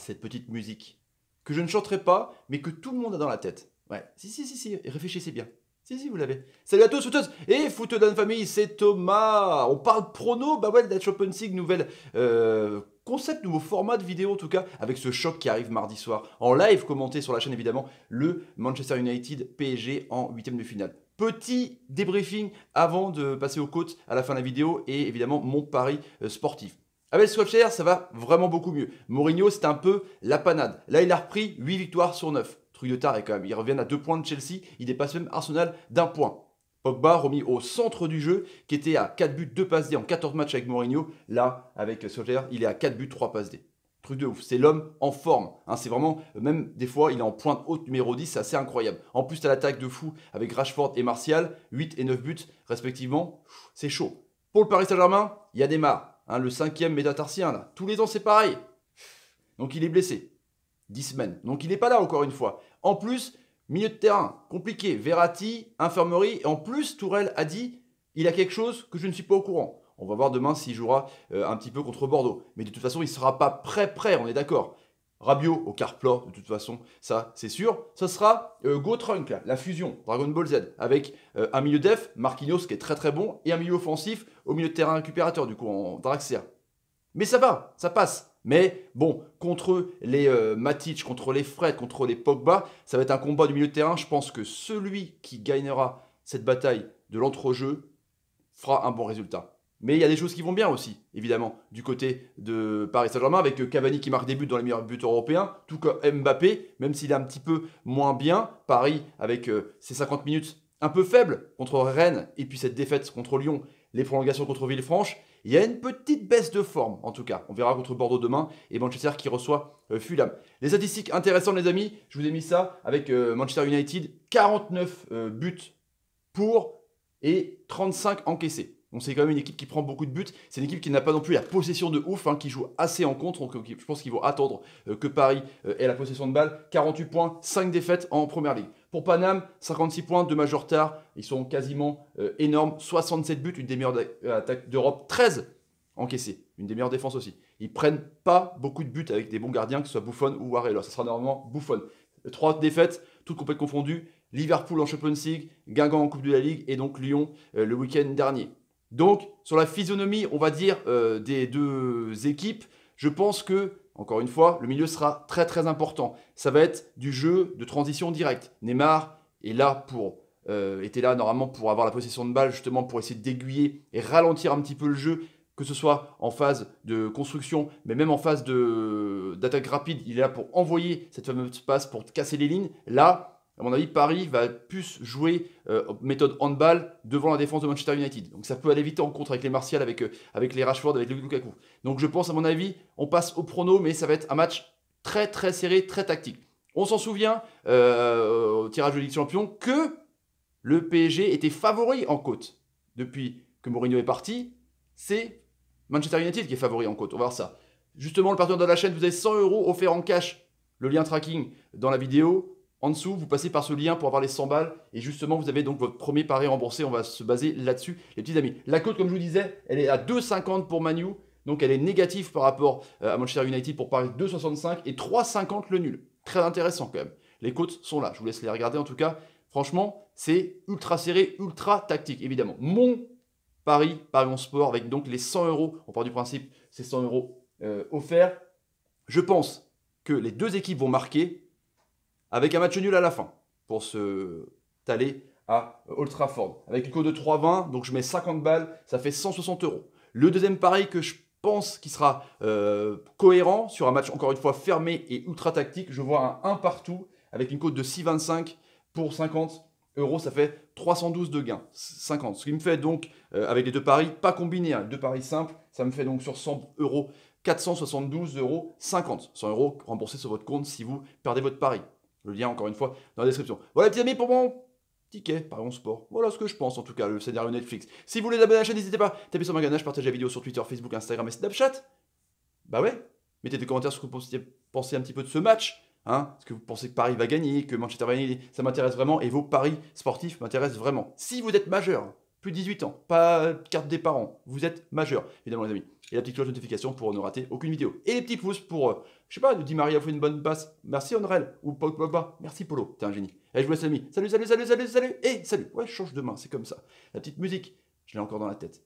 cette petite musique que je ne chanterai pas, mais que tout le monde a dans la tête. Ouais, si, réfléchissez bien. Si, vous l'avez. Salut à tous, footeuses et footeux famille, c'est Thomas. On parle prono, bah ouais, de la Champions League, nouvelle concept, nouveau format de vidéo en tout cas, avec ce choc qui arrive mardi soir, en live commenté sur la chaîne évidemment, le Manchester United PSG en huitième de finale. Petit débriefing avant de passer aux côtes à la fin de la vidéo et évidemment mon pari sportif. Avec le Solskjaer, ça va vraiment beaucoup mieux. Mourinho, c'est un peu la panade. Là, il a repris 8 victoires sur 9. Truc de taré quand même. Ils reviennent à 2 points de Chelsea. Il dépasse même Arsenal d'1 point. Pogba remis au centre du jeu, qui était à 4 buts, 2 passes D en 14 matchs avec Mourinho. Là, avec Solskjaer, il est à 4 buts, 3 passes D. Truc de ouf. C'est l'homme en forme. Hein, c'est vraiment, même des fois, il est en pointe haute numéro 10. C'est assez incroyable. En plus, tu as l'attaque de fou avec Rashford et Martial. 8 et 9 buts respectivement. C'est chaud. Pour le Paris Saint-Germain, il y a Neymar. Hein, le 5e métatarsien, là. Tous les ans, c'est pareil. Donc, il est blessé. 10 semaines. Donc, il n'est pas là, encore une fois. En plus, milieu de terrain, compliqué. Verratti, infirmerie. Et en plus, Tourelle a dit, il a quelque chose que je ne suis pas au courant. On va voir demain s'il jouera un petit peu contre Bordeaux. Mais de toute façon, il ne sera pas prêt, on est d'accord. Rabiot au Carplor, de toute façon, ça c'est sûr. Ce sera Go-Trunk, là, la fusion, Dragon Ball Z, avec un milieu def, Marquinhos qui est très très bon, et un milieu offensif au milieu de terrain récupérateur, du coup, en Draxler. Mais ça va, ça passe. Mais bon, contre les Matic, contre les Fred, contre les Pogba, ça va être un combat du milieu de terrain. Je pense que celui qui gagnera cette bataille de l'entrejeu fera un bon résultat. Mais il y a des choses qui vont bien aussi, évidemment, du côté de Paris Saint-Germain, avec Cavani qui marque des buts dans les meilleurs buteurs européens, tout comme Mbappé, même s'il est un petit peu moins bien. Paris, avec ses 50 minutes un peu faibles contre Rennes, et puis cette défaite contre Lyon, les prolongations contre Villefranche, il y a une petite baisse de forme, en tout cas. On verra contre Bordeaux demain, et Manchester qui reçoit Fulham. Les statistiques intéressantes, les amis, je vous ai mis ça avec Manchester United, 49 buts pour et 35 encaissés. Donc c'est quand même une équipe qui prend beaucoup de buts. C'est une équipe qui n'a pas non plus la possession de ouf, hein, qui joue assez en contre. Donc je pense qu'ils vont attendre que Paris ait la possession de balle. 48 points, 5 défaites en Première Ligue. Pour Paname, 56 points, 2 matchs de retard. Ils sont quasiment énormes. 67 buts, une des meilleures attaques d'Europe. 13 encaissés, une des meilleures défenses aussi. Ils prennent pas beaucoup de buts avec des bons gardiens, que ce soit Buffon ou Areola. Ça sera normalement Buffon. 3 défaites, toutes complètes confondues. Liverpool en Champions League, Guingamp en Coupe de la Ligue et donc Lyon le week-end dernier. Donc, sur la physionomie, on va dire, des deux équipes, je pense que, encore une fois, le milieu sera très très important. Ça va être du jeu de transition directe. Neymar est là était là normalement pour avoir la possession de balle, justement pour essayer d'aiguiller et ralentir un petit peu le jeu, que ce soit en phase de construction, mais même en phase d'attaque rapide. Il est là pour envoyer cette fameuse passe, pour casser les lignes. Là, à mon avis, Paris va plus jouer méthode handball devant la défense de Manchester United. Donc ça peut aller vite en contre avec les Martial, avec les Rashford, avec les Lukaku. Donc je pense, à mon avis, on passe au prono, mais ça va être un match très très serré, très tactique. On s'en souvient au tirage de Ligue des Champions que le PSG était favori en côte. Depuis que Mourinho est parti, c'est Manchester United qui est favori en côte. On va voir ça. Justement, le partenaire de la chaîne, vous avez 100 € offerts en cash. Le lien tracking dans la vidéo. En dessous, vous passez par ce lien pour avoir les 100 balles. Et justement, vous avez donc votre premier pari remboursé. On va se baser là-dessus, les petits amis. La cote, comme je vous disais, elle est à 2,50 pour Manu. Donc, elle est négative par rapport à Manchester United pour Paris, 2,65 et 3,50 le nul. Très intéressant quand même. Les cotes sont là. Je vous laisse les regarder en tout cas. Franchement, c'est ultra serré, ultra tactique, évidemment. Mon pari, Paris Sport, avec donc les 100 €. On part du principe, c'est 100 € offerts. Je pense que les deux équipes vont marquer, avec un match nul à la fin, pour se taler à Old Trafford. Avec une cote de 3,20, donc je mets 50 balles, ça fait 160 €. Le deuxième pari que je pense qui sera cohérent, sur un match encore une fois fermé et ultra tactique, je vois un 1 partout, avec une cote de 6,25 pour 50 €, ça fait 312 de gain, 50. Ce qui me fait donc, avec les deux paris, pas combinés, hein, deux paris simples, ça me fait donc sur 100 €, 472,50 €. 100 € remboursés sur votre compte si vous perdez votre pari. Le lien, encore une fois, dans la description. Voilà, les petits amis, pour mon ticket, Paris Sport. Voilà ce que je pense, en tout cas, le scénario Netflix. Si vous voulez vous abonner à la chaîne, n'hésitez pas. Tapez sur ma ganache, partagez la vidéo sur Twitter, Facebook, Instagram et Snapchat. Bah ouais. Mettez des commentaires sur ce que vous pensez un petit peu de ce match. Hein, est-ce que vous pensez que Paris va gagner, que Manchester va gagner? Ça m'intéresse vraiment et vos paris sportifs m'intéressent vraiment. Si vous êtes majeur, plus de 18 ans, pas de carte des parents, vous êtes majeur, évidemment les amis. Et la petite cloche de notification pour ne rater aucune vidéo. Et les petits pouces pour, je sais pas, Di Maria fait une bonne passe, merci Onrel, ou Pogba, merci Polo, t'es un génie. Et je vous laisse les amis, salut, salut, salut, salut, salut, et salut, ouais je change de main, c'est comme ça. La petite musique, je l'ai encore dans la tête.